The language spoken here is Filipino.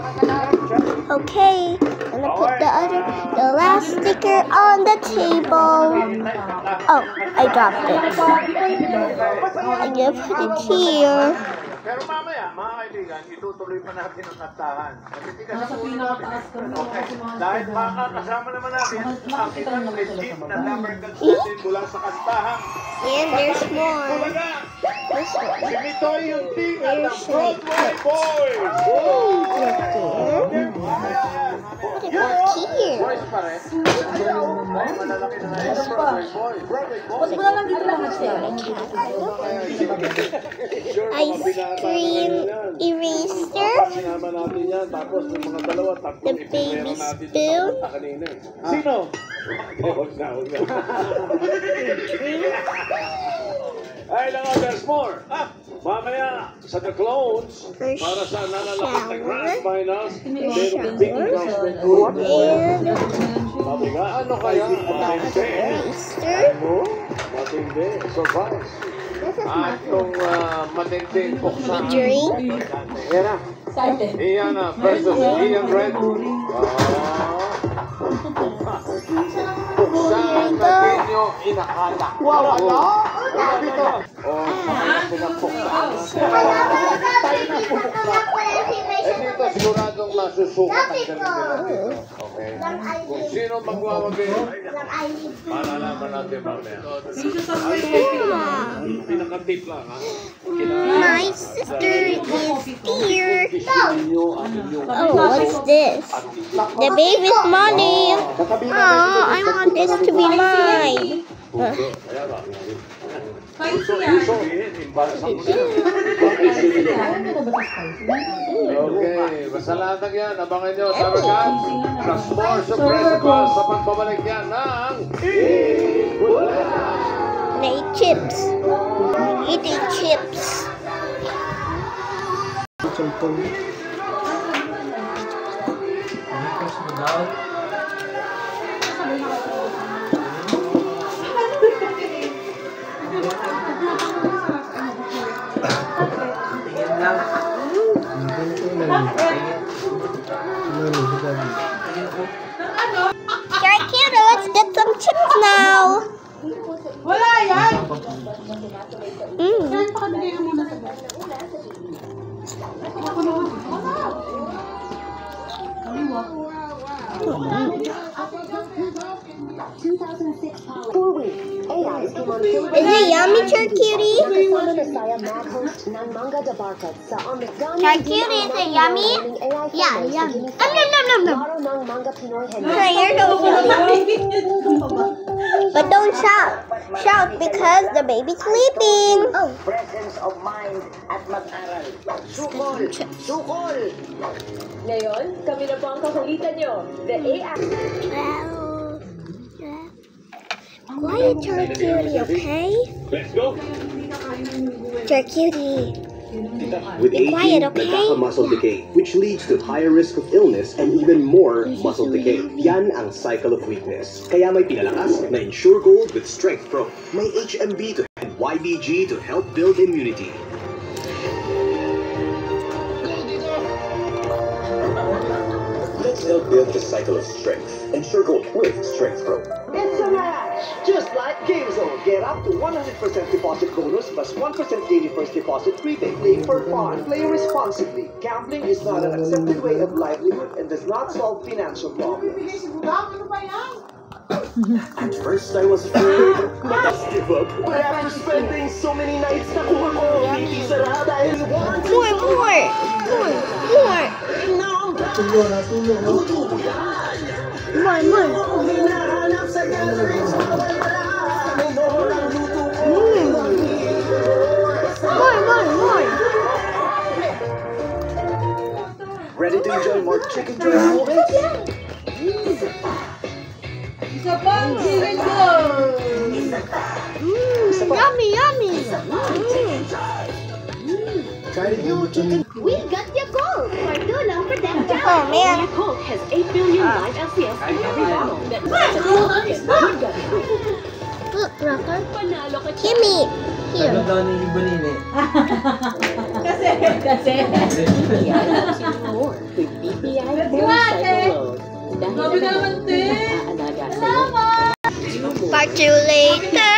Okay, I'm gonna put the last sticker on the table. Oh, I dropped it. I'm gonna put it here. Pero mamaya, mga kaibigan, itutuloy pa natin ang kantahan. Okay. Dahil makakasama naman natin ang isang legit na number natin mula sa kantahan. And there's more. Si Mitoy yung team at ang Broadway Boys. Boys pa rin. Malalaki na rin ang Broadway Boys. Ba't mo lang dito lang siya? Ice cream eraser. The baby spoon. Sino? Ay, lang, there's more. Mamaya, sa The Clones, para sa nanalapit na Grand Finals, merong big announcement. Ano kaya? Ano? Matindi. Surprise. Atong matinding buksan. Drink. Iyan na. Iyan na. Versus Ian Red. Buksan natin yung inakala. Wow, ano? Dito siguradong masusukat ang galing. Okay. Kung sino magwawagi, malalaman natin mamaya. Pinakatip lang, ha? My sister is here. Oh, what's this? The baby's money. Oh, I want this to be mine. Okay, basta lahat ng yan. Abangan nyo sa Ragan. Plus more surprise sa pagbabalik yan ng And I eat chips. Eating chips. Kira, let's get some chips now. Wala yan! Mm. Is it yummy, Charcutie? Charcutie, is it yummy? Yeah, yummy. But don't shout. Shout because the baby's sleeping. Oh. Presence of mind at mag-aral. Sukol! Sukol! Ngayon, kami na po ang kakulitan nyo. The AI. Quiet, Charcutie, okay? Let's go. Charcutie. With Be quiet, aging, okay? nagkaka muscle decay, which leads to higher risk of illness and even more muscle decay. Yan ang cycle of weakness. Kaya may pinalakas na Ensure Gold with Strength Pro. May HMB to and YBG to help build immunity. Let's help build the cycle of strength. Ensure Gold with Strength Pro. It's a match! Just like GameZone. Get up to 100% deposit bonus plus 1% daily first deposit rebate. Play for fun. Play responsibly. Gambling is not an accepted way of livelihood and does not solve financial problems. At first I was afraid, but I give up. But after spending so many nights, nakuha ko ang sarada dahil want More. Ready to enjoy more chicken dress moments? Yummy. Try to do chicken. We got Yakult! Pardo lang for them down. Oh, man. Yakult has 8 billion live LCS in every bottle. That means good gut. Look, Rocker. Panalo ka Give me. Here. Kasi. More with big Gabi naman, te. Catch you later.